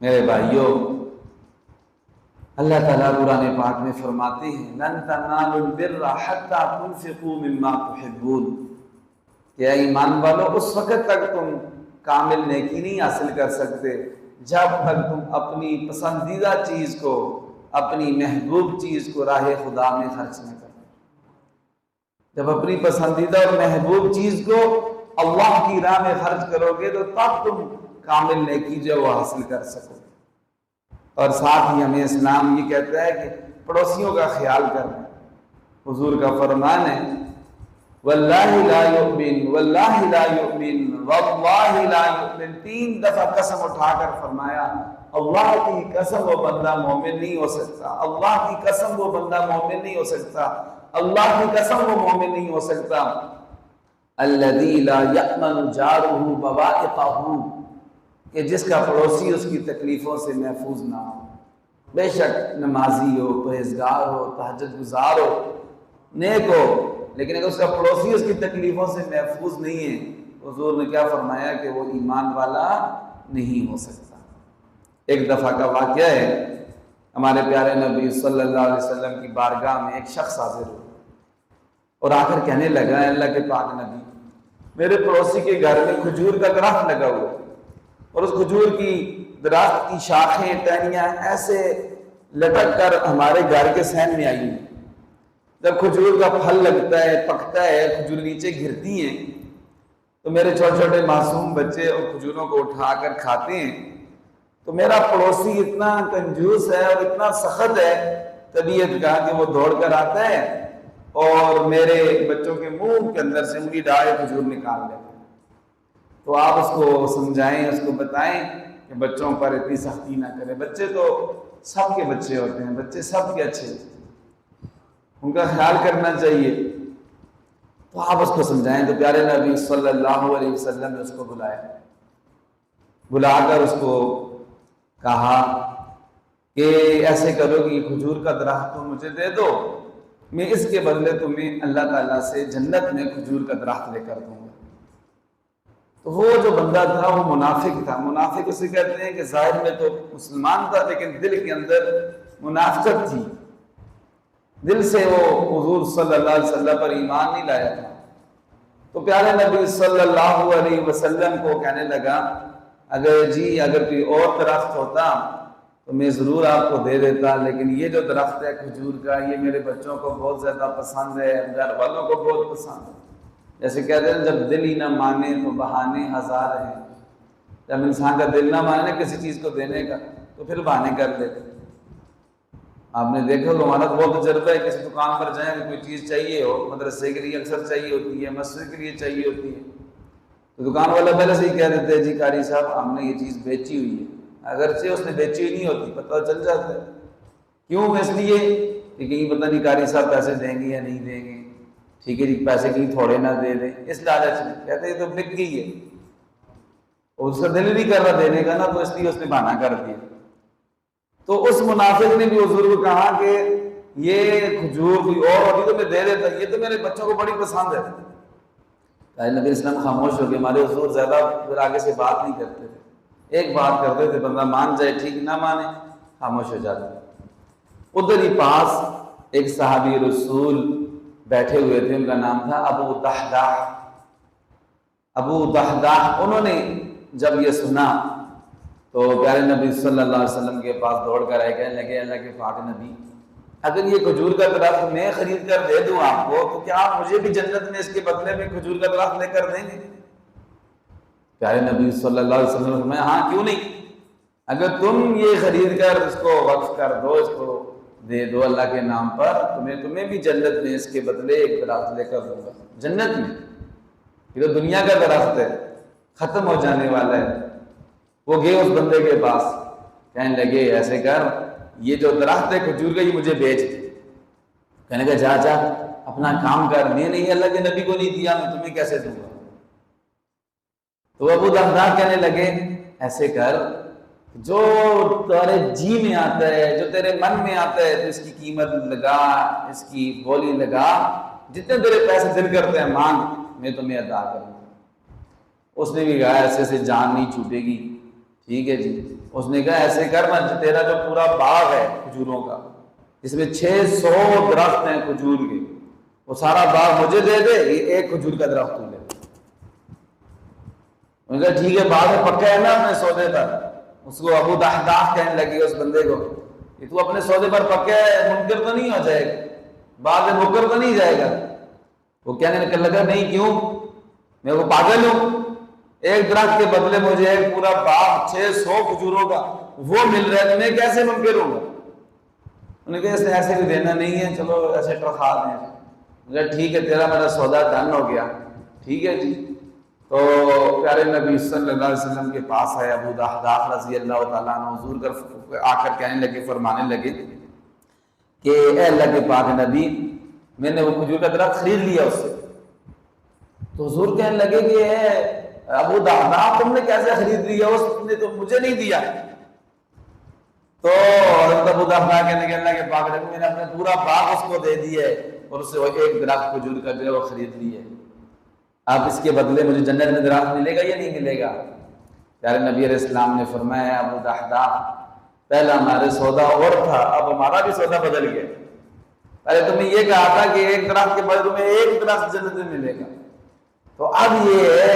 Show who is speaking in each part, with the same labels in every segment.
Speaker 1: میرے بھائیوں، اللہ تعالیٰ قرآن پاک میں فرماتے ہیں لن تنالوا البر حتى تنفقوا مما تحبون، کہ اے ایمان والو اس وقت تک تم کامل نیکی نہیں حاصل کر سکتے جب تک تم اپنی پسندیدہ چیز کو، اپنی محبوب چیز کو راہ خدا میں خرچ نہ کرو۔ جب اپنی پسندیدہ اور محبوب چیز کو اللہ کی راہ میں خرچ کرو گے تو تب تم کامل نیکی جو وہ حاصل کر سکو۔ اور ساتھ ہی ہمیں اسلام یہ کہتا ہے کہ پڑوسیوں کا خیال کرنا۔ حضور کا فرمان ہے واللہ لا یؤمن واللہ لا یؤمن واللہ لا یؤمن، 3 دفعہ قسم اٹھا کر فرمایا اللہ کی قسم وہ بندہ مومن نہیں ہو سکتا، اللہ کی قسم وہ بندہ مومن نہیں ہو سکتا، اللہ کی قسم وہ مومن نہیں ہو سکتا الذی لا یأمن جارہ بوائقہ، کہ جس کا پڑوسی اس کی تکلیفوں سے محفوظ نہ ہو۔ بے شک نمازی ہو، پرہیزگار ہو، تہجد گزار ہو، نیک ہو، لیکن اگر اس کا پڑوسی اس کی تکلیفوں سے محفوظ نہیں ہے، حضور نے کیا فرمایا کہ وہ ایمان والا نہیں ہو سکتا۔ ایک دفعہ کا واقعہ ہے، ہمارے پیارے نبی صلی اللہ علیہ وسلم کی بارگاہ میں ایک شخص حاضر ہوا اور آ کر کہنے لگا اے اللہ کے پاک نبی، میرے پڑوسی کے گھر میں کھجور کا درخت لگا ہوا اور اس کھجور کی درخت کی شاخیں ٹہنیاں ایسے لٹک کر ہمارے گھر کے صحن میں آئی ہیں۔ جب کھجور کا پھل لگتا ہے، پکتا ہے، کھجور نیچے گرتی ہیں تو میرے چھوٹے چھوٹے معصوم بچے اور کھجوروں کو اٹھا کر کھاتے ہیں، تو میرا پڑوسی اتنا کنجوس ہے اور اتنا سخت ہے طبیعت کا کہ وہ دوڑ کر آتا ہے اور میرے بچوں کے منہ کے اندر سے انگلی ڈال کھجور نکال لیتا ہے۔ تو آپ اس کو سمجھائیں، اس کو بتائیں کہ بچوں پر اتنی سختی نہ کریں، بچے تو سب کے بچے ہوتے ہیں، بچے سب کے اچھے، ان کا خیال کرنا چاہیے۔ تو آپ اس کو سمجھائیں۔ تو پیارے نبی صلی اللہ علیہ وسلم نے اس کو بلا کر اس کو کہا کہ ایسے کرو کہ کھجور کا درخت تو مجھے دے دو، میں اس کے بدلے تمہیں اللہ تعالیٰ سے جنت میں کھجور کا درخت لے کر دوں گا۔ تو وہ جو بندہ تھا وہ منافق تھا۔ منافق اسے کہتے ہیں کہ ظاہر میں تو مسلمان تھا لیکن دل کے اندر منافقت تھی، دل سے وہ حضور صلی اللہ علیہ وسلم پر ایمان نہیں لایا تھا۔ تو پیارے نبی صلی اللہ علیہ وسلم کو کہنے لگا اگر کوئی اور درخت ہوتا تو میں ضرور آپ کو دے دیتا، لیکن یہ جو درخت ہے کھجور کا یہ میرے بچوں کو بہت زیادہ پسند ہے، گھر والوں کو بہت پسند ہے۔ جیسے کہتے ہیں جب دل ہی نہ مانے تو بہانے ہزار ہیں، جب انسان کا دل نہ مانے نا کسی چیز کو دینے کا تو پھر بہانے کر لیتے۔ آپ نے دیکھا کہ ہمارا بہت تجربہ ہے، کسی دکان پر جائیں کہ کوئی چیز چاہیے ہو، مدرسے کے لیے اکثر چاہیے ہوتی ہے، مسجد کے لیے چاہیے ہوتی ہے، تو دکان والا پہلے سے ہی کہہ دیتے ہیں جی قاری صاحب ہم نے یہ چیز بیچی ہوئی ہے، اگرچہ اس نے بیچی ہوئی نہیں ہوتی پتہ چل جاتا ہے۔ کیوں؟ اس لیے کہ کہیں پتہ نہیں قاری صاحب پیسے دیں گے یا نہیں دیں گے، ٹھیک ہے جی پیسے کہیں تھوڑے نہ دے دیں، اس لالچ میں کہتے ہیں تو بک گئی ہے، اور اس کا دل نہیں کر رہا دینے کا نا، تو اس لیے اس نے بہانہ کر دیا۔ تو اس منافق نے بھی حضور کو کہا کہ یہ کھجور کوئی اور ہوتی تو میں دے دیتا، یہ تو میرے بچوں کو بڑی پسند ہے۔ نبی اسلام خاموش ہو گئے، ہمارے حضور زیادہ پھر آگے سے بات نہیں کرتے تھے، ایک بات کرتے تھے، بندہ مان جائے ٹھیک، نہ مانے خاموش ہو جاتے۔ ادھر ہی پاس ایک صحابی رسول بیٹھے ہوئے تھے، ان کا نام تھا ابو دحداح۔ انہوں نے جب یہ سنا تو پیارے نبی صلی اللہ علیہ وسلم کے پاس دوڑ کر آئے، کہنے لگے اللہ کے پاک نبی اگر یہ کھجور کا درخت میں خرید کر دے دوں آپ کو تو کیا آپ مجھے بھی جنت میں اس کے بدلے میں کھجور کا درخت لے کر دیں گے؟ پیارے نبی صلی اللہ علیہ وسلم نے فرمایا ہاں کیوں نہیں، اگر تم یہ خرید کر اس کو وقف کر دو، اس کو دے دو اللہ کے نام پر، تمہیں بھی جنت میں اس کے بدلے ایک درخت لے کر دوں گا۔ جنت میں، یہ تو دنیا کا درخت ہے، ختم ہو جانے والا ہے۔ وہ گئے اس بندے کے پاس، کہنے لگے ایسے کر یہ جو درخت ہے کھجور کا یہ مجھے بیچ دے۔ کہنے لگا جا اپنا کام کر، میں نہیں اللہ کے نبی کو نہیں دیا، میں تمہیں کیسے دوں گا؟ تو ابو دحداح کہنے لگے ایسے کر جو تیرے جی میں آتا ہے، جو تیرے من میں آتا ہے تو اس کی قیمت لگا، اس کی بولی لگا، جتنے تیرے پیسے دل کرتے ہیں مانگ، میں تمہیں عطا کروں گا۔ اس نے بھی کہا ایسے سے جان نہیں چھوٹے گی، ٹھیک ہے جی. اس نے کہا ایسے کر نا، تیرا جو پورا باغ ہے کھجوروں کا، اس میں 600 درخت ہیں کھجور کے، وہ سارا باغ مجھے دے دے، یہ ایک کھجور کا درخت تو لے. انہوں نے کہا ٹھیک ہے، باغ پکا ہے نا اپنے سودے پر. اس کو ابو دحداح کہنے لگے اس بندے کو کہ تو اپنے سودے پر پکا ہے، منکر تو نہیں ہو جائے گا، بعد میں مکر تو نہیں جائے گا. وہ کہنے لگا نہیں، کیوں، میں وہ پاگل ہوں، ایک درخت کے بدلے مجھے ایک پورا باغ 600 کھجوروں کا وہ مل رہا ہے، میں کیسے منکر ہوں گا. انہوں نے کہا اس نے ایسے بھی دینا نہیں ہے، چلو ایسے ٹرخا دیں. ٹھیک ہے تیرا میرا سودا ڈن ہو گیا. ٹھیک ہے جی. تو پیارے نبی صلی اللہ علیہ وسلم کے پاس آئے ابو دحداح رضی اللہ تعالیٰ عنہ، حضور آ کر کہنے لگے، فرمانے لگے کہ اے اللہ کے پاک نبی، میں نے وہ کھجور کا درخت خرید لیا اس سے. تو حضور کہنے لگے کہ اے ابو دحداح تم نے کیسے خرید لیا، اس نے تو مجھے نہیں دیا. تو حضرت ابو دحداح کہنے لگے اللہ کے پاک نبی، میں نے اپنا پورا باغ اس کو دے دیا ہے اور اس سے ایک درخت کھجور کا جو ہے وہ خرید لی ہے. اب اس کے بدلے مجھے جنت میں درخت ملے گا یا نہیں ملے گا؟ پیارے نبی علیہ السلام نے فرمایا ابو دحداح، پہلا ہمارے سودا اور تھا، اب ہمارا بھی سودا بدل گیا. پہلے تمہیں یہ کہا تھا کہ ایک درخت کے بدلے تمہیں ایک درخت جنت میں ملے گا، تو اب یہ ہے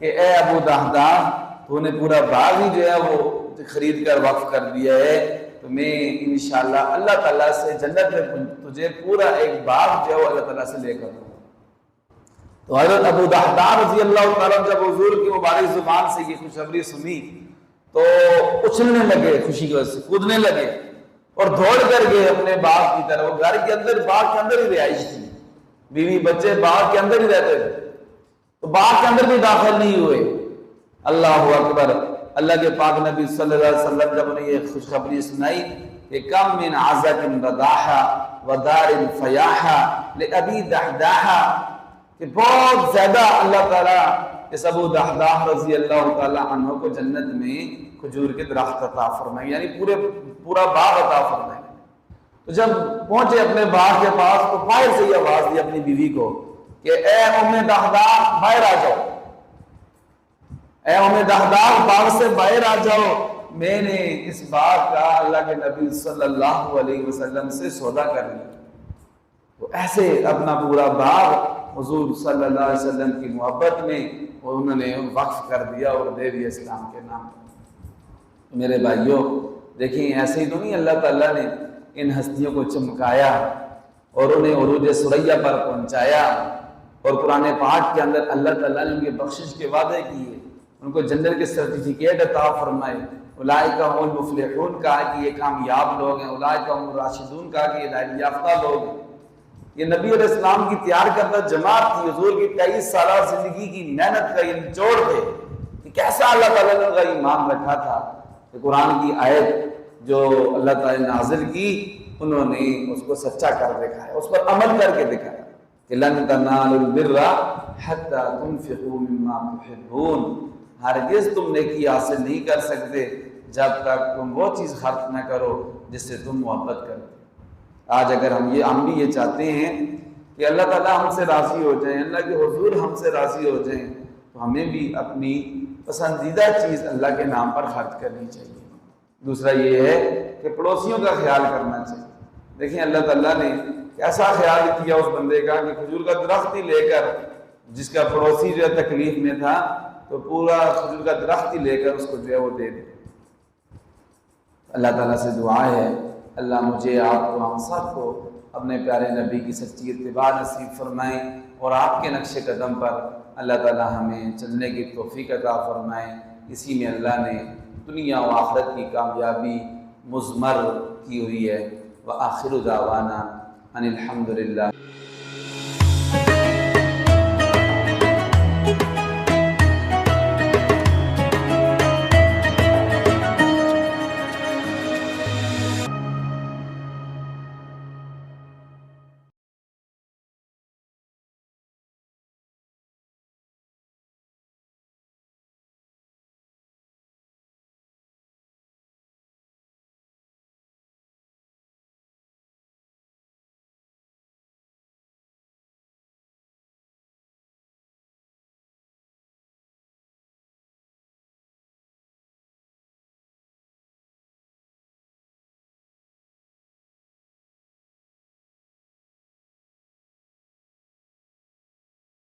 Speaker 1: کہ اے ابو دحداح تو نے پورا باغ ہی جو ہے وہ خرید کر وقف کر دیا ہے، تو میں انشاءاللہ اللہ تعالیٰ سے جنت میں تجھے پورا ایک باغ جو ہے وہ اللہ تعالیٰ سے لے کر دوں. تو حضرت ابو دحداح رضی اللہ تعالیٰ جب حضور کی مبارک زبان سے یہ خوشخبری سنی تو اچھلنے لگے، خوشی کی وجہ سے کودنے لگے اور دوڑ کر گئے اپنے باغ کی طرف. وہ گھر کے اندر، باغ کے اندر ہی رہائش تھی، بیوی بچے باغ کے اندر ہی رہتے تھے، تو باغ کے اندر بھی داخل نہیں ہوئے. اللہ اکبر. اللہ کے پاک نبی صلی اللہ علیہ وسلم جب انہیں یہ خوشخبری سنائی کہ کم من عزق رداحا ودار فیاحا لابی دحداح، کہ بہت زیادہ اللہ تعالیٰ اس ابو دحداح رضی اللہ تعالیٰ عنہ کو جنت میں کھجور کے درخت عطا فرمائے، یعنی پورا باغ عطا فرمائے. تو جب پہنچے اپنے باغ کے پاس تو باہر سے یہ آواز دی اپنی بیوی کو کہ اے ام دحداح باہر آ جاؤ، اے ام دحداح باغ سے باہر آ جاؤ، میں نے اس باغ کا اللہ کے نبی صلی اللہ علیہ وسلم سے سودا کر لیا. تو ایسے اپنا پورا باغ حضور صلی اللہ علیہ وسلم کی محبت میں انہوں نے وقف کر دیا اور دے دیا اسلام کے نام. میرے بھائیوں دیکھیں، ایسے ہی تو نہیں اللہ تعالیٰ نے ان ہستیوں کو چمکایا اور انہیں عروج ثریا پر پہنچایا، اور قرآن پاک کے اندر اللہ تعالیٰ نے ان کے بخشش کے وعدے کیے، ان کو جنت کے سرٹیفکیٹ عطا فرمائے. اولئک هم المفلحون کہا کہ یہ کامیاب لوگ ہیں، اولئک هم الراشدون کہا کہ یہ ہدایت یافتہ لوگ ہیں. یہ نبی علیہ السلام کی تیار کردہ جماعت تھی، حضور کی 23 سالہ زندگی کی محنت کا یہ نچوڑ تھے کہ کیسا اللہ تعالیٰ نے ان کا ایمان رکھا تھا کہ قرآن کی آیت جو اللہ تعالیٰ نے نازل کی انہوں نے اس کو سچا کر دکھایا، اس پر عمل کر کے دکھایا کہ لن تنالوا البر حتی تنفقوا مما تحبون، ہرگز تم نیکی حاصل نہیں کر سکتے جب تک تم وہ چیز خرچ نہ کرو جس سے تم محبت کرتے. آج اگر ہم بھی یہ چاہتے ہیں کہ اللہ تعالیٰ ہم سے راضی ہو جائیں، اللہ کے حضور ہم سے راضی ہو جائیں، تو ہمیں بھی اپنی پسندیدہ چیز اللہ کے نام پر خرچ کرنی چاہیے. دوسرا یہ ہے کہ پڑوسیوں کا خیال کرنا چاہیے. دیکھیں اللہ تعالیٰ نے کیسا خیال کیا اس بندے کا کہ کھجور کا درخت ہی لے کر، جس کا پڑوسی جو ہے تکلیف میں تھا، تو پورا کھجور کا درخت ہی لے کر اس کو جو ہے وہ دے دے. اللہ تعالیٰ سے دعا ہے اللہ مجھے، آپ کو، ہم سب کو اپنے پیارے نبی کی سچی اتباع نصیب فرمائیں، اور آپ کے نقش قدم پر اللہ تعالیٰ ہمیں چلنے کی توفیق عطا فرمائیں. اسی میں اللہ نے دنیا و آخرت کی کامیابی مضمر کی ہوئی ہے. وآخر دعوانا ان الحمد للہ.